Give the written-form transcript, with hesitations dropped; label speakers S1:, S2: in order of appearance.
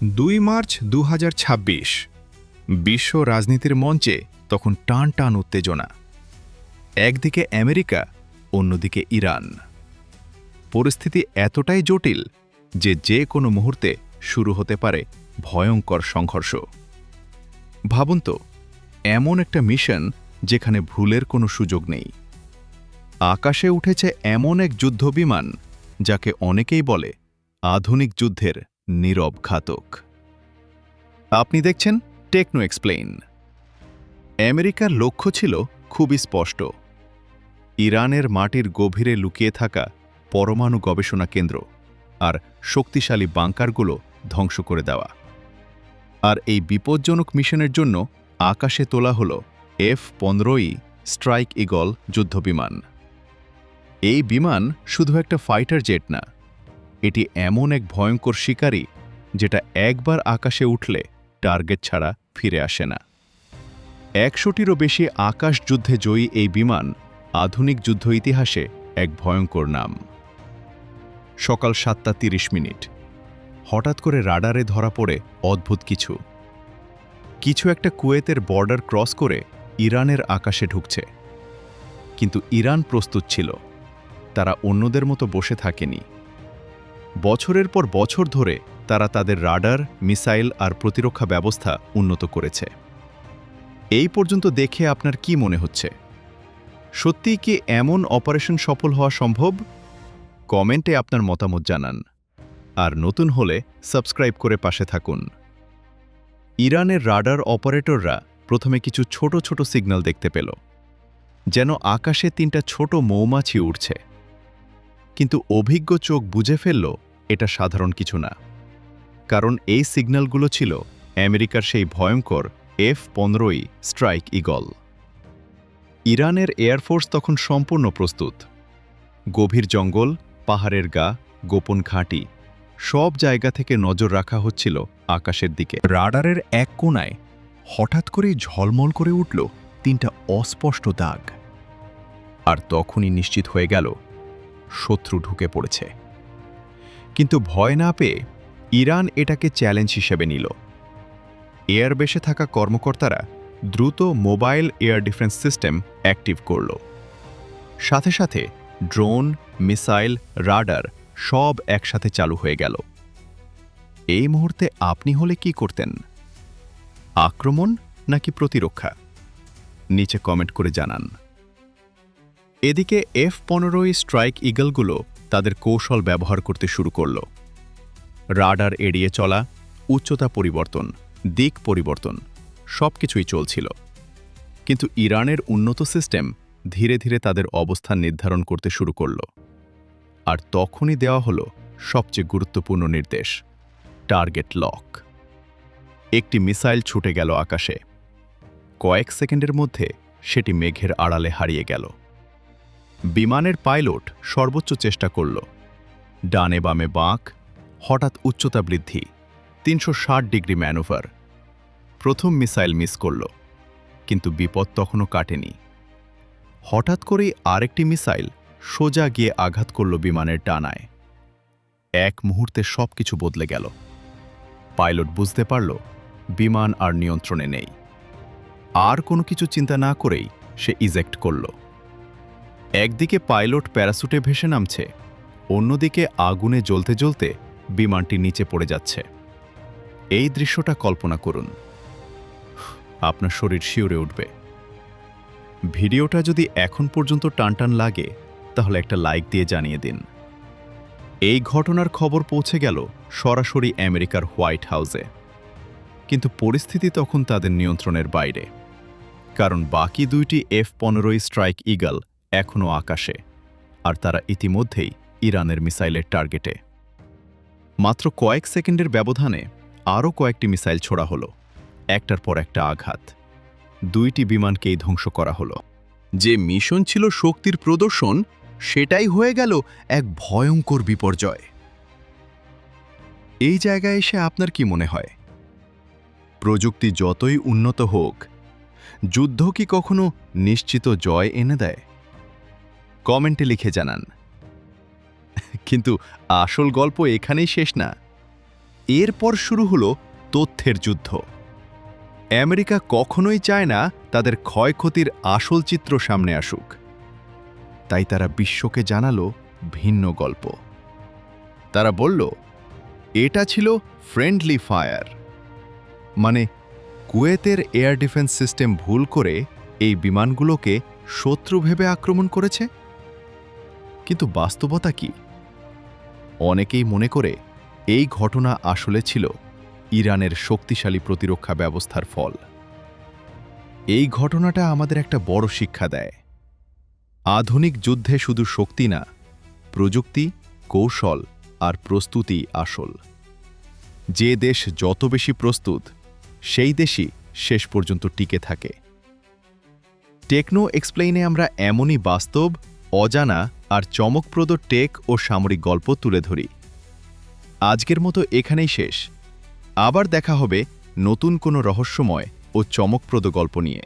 S1: 2 March 2026 বিশ্ব রাজনীতির মঞ্চে তখন টান টান উত্তেজনা। একদিকে আমেরিকা, অন্যদিকে ইরান। পরিস্থিতি এতটাই জটিল যে কোনো মুহূর্তে শুরু হতে পারে ভয়ঙ্কর সংঘর্ষ। ভাবুন তো, এমন একটা মিশন যেখানে ভুলের কোনো সুযোগ নেই। আকাশে উঠেছে এমন এক যুদ্ধবিমান যাকে অনেকেই বলে আধুনিক যুদ্ধের নীরব ঘাতক। আপনি দেখছেন টেকনো এক্সপ্লেইন। আমেরিকার লক্ষ্য ছিল খুবই স্পষ্ট: ইরানের মাটির গভীরে লুকিয়ে থাকা পরমাণু গবেষণা কেন্দ্র আর শক্তিশালী বাংকারগুলো ধ্বংস করে দেওয়া। আর এই বিপজ্জনক মিশনের জন্য আকাশে তোলা হল F-15 স্ট্রাইক ঈগল যুদ্ধবিমান। এই বিমান শুধু একটা ফাইটার জেট না, এটি এমন এক ভয়ঙ্কর শিকারী যেটা একবার আকাশে উঠলে টার্গেট ছাড়া ফিরে আসে না। 100টিরও বেশি আকাশ যুদ্ধে জয়ী এই বিমান আধুনিক যুদ্ধ ইতিহাসে এক ভয়ঙ্কর নাম। সকাল 7:30। হঠাৎ করে রাডারে ধরা পড়ে অদ্ভুত কিছু একটা কুয়েতের বর্ডার ক্রস করে ইরানের আকাশে ঢুকছে। কিন্তু ইরান প্রস্তুত ছিল, তারা অন্যদের মতো বসে থাকেনি। বছরের পর বছর ধরে তারা তাদের রাডার, মিসাইল আর প্রতিরক্ষা ব্যবস্থা উন্নত করেছে। এই পর্যন্ত দেখে আপনার কি মনে হচ্ছে? সত্যিই কি এমন অপারেশন সফল হওয়া সম্ভব? কমেন্টে আপনার মতামত জানান। আর নতুন হলে সাবস্ক্রাইব করে পাশে থাকুন। ইরানের রাডার অপারেটররা প্রথমে কিছু ছোট ছোট সিগন্যাল দেখতে পেল, যেন আকাশে 3টা ছোট মৌমাছি উড়ছে। কিন্তু অভিজ্ঞ চোখ বুঝে ফেলল এটা সাধারণ কিছু না, কারণ এই সিগন্যালগুলো ছিল আমেরিকার সেই ভয়ঙ্কর F-15 স্ট্রাইক ঈগল। ইরানের এয়ারফোর্স তখন সম্পূর্ণ প্রস্তুত। গভীর জঙ্গল, পাহাড়ের গা, গোপন ঘাঁটি, সব জায়গা থেকে নজর রাখা হচ্ছিল আকাশের দিকে। রাডারের এক কোণায় হঠাৎ করেই ঝলমল করে উঠল 3টা অস্পষ্ট দাগ। আর তখনই নিশ্চিত হয়ে গেল শত্রু ঢুকে পড়েছে। কিন্তু ভয় না পেয়ে ইরান এটাকে চ্যালেঞ্জ হিসেবে নিল। এয়ারবেসে থাকা কর্মকর্তারা দ্রুত mobile air defence system active করল। সাথে সাথে ড্রোন, মিসাইল, রাডার সব একসাথে চালু হয়ে গেল। এই মুহূর্তে আপনি হলে কি করতেন? আক্রমণ নাকি প্রতিরক্ষা? নিচে কমেন্ট করে জানান। এদিকে F-15 স্ট্রাইক ঈগলগুলো তাদের কৌশল ব্যবহার করতে শুরু করল। রাডার এড়িয়ে চলা, উচ্চতা পরিবর্তন, দিক পরিবর্তন সবকিছুই চলছিল। কিন্তু ইরানের উন্নত সিস্টেম ধীরে ধীরে তাদের অবস্থান নির্ধারণ করতে শুরু করল। আর তখনই দেওয়া হলো সবচেয়ে গুরুত্বপূর্ণ নির্দেশ: টার্গেট লক। একটি মিসাইল ছুটে গেল আকাশে। কয়েক সেকেন্ডের মধ্যে সেটি মেঘের আড়ালে হারিয়ে গেল। বিমানের পাইলট সর্বোচ্চ চেষ্টা করল। ডানে বামে বাঁক, হঠাৎ উচ্চতা বৃদ্ধি, 360 ডিগ্রি ম্যানুভার। প্রথম মিসাইল মিস করল, কিন্তু বিপদ তখনও কাটেনি। হঠাৎ করেই আরেকটি মিসাইল সোজা গিয়ে আঘাত করল বিমানের ডানায়। এক মুহূর্তে সবকিছু বদলে গেল। পাইলট বুঝতে পারল বিমান আর নিয়ন্ত্রণে নেই। আর কোনো কিছু চিন্তা না করেই সে ইজেক্ট করল। একদিকে পাইলট প্যারাসুটে ভেসে নামছে, অন্যদিকে আগুনে জ্বলতে জ্বলতে বিমানটি নিচে পড়ে যাচ্ছে। এই দৃশ্যটা কল্পনা করুন, আপনার শরীর শিউরে উঠবে। ভিডিওটা যদি এখন পর্যন্ত টানটান লাগে তাহলে একটা লাইক দিয়ে জানিয়ে দিন। এই ঘটনার খবর পৌঁছে গেল সরাসরি আমেরিকার হোয়াইট হাউসে। কিন্তু পরিস্থিতি তখন তাদের নিয়ন্ত্রণের বাইরে, কারণ বাকি 2টি F-15 স্ট্রাইক ঈগল এখনও আকাশে, আর তারা ইতিমধ্যেই ইরানের মিসাইলের টার্গেটে। মাত্র কয়েক সেকেন্ডের ব্যবধানে আরও কয়েকটি মিসাইল ছোড়া হলো। একটার পর একটা আঘাত, 2টি বিমানকেই ধ্বংস করা হলো। যে মিশন ছিল শক্তির প্রদর্শন, সেটাই হয়ে গেল এক ভয়ঙ্কর বিপর্যয়। এই জায়গায় এসে আপনার কি মনে হয়? প্রযুক্তি যতই উন্নত হোক, যুদ্ধ কি কখনো নিশ্চিত জয় এনে দেয়? কমেন্টে লিখে জানান। কিন্তু আসল গল্প এখানেই শেষ না। এরপর শুরু হলো তথ্যের যুদ্ধ। আমেরিকা কখনোই চায় না তাদের ক্ষয়ক্ষতির আসল চিত্র সামনে আসুক, তাই তারা বিশ্বকে জানালো ভিন্ন গল্প। তারা বলল, এটা ছিল ফ্রেন্ডলি ফায়ার, মানে কুয়েতের এয়ার ডিফেন্স সিস্টেম ভুল করে এই বিমানগুলোকে শত্রু ভেবে আক্রমণ করেছে। কিন্তু বাস্তবতা কি? অনেকেই মনে করে এই ঘটনা আসলে ছিল ইরানের শক্তিশালী প্রতিরক্ষা ব্যবস্থার ফল। এই ঘটনাটা আমাদের একটা বড় শিক্ষা দেয়। আধুনিক যুদ্ধে শুধু শক্তি না, প্রযুক্তি, কৌশল আর প্রস্তুতি আসল। যে দেশ যত বেশি প্রস্তুত, সেই দেশই শেষ পর্যন্ত টিকে থাকে। টেকনো এক্সপ্লেইনে আমরা এমনই বাস্তব, অজানা আর চমকপ্রদ টেক ও সামরিক গল্প তুলে ধরি। আজকের মতো এখানেই শেষ। আবার দেখা হবে নতুন কোনো রহস্যময় ও চমকপ্রদ গল্প নিয়ে।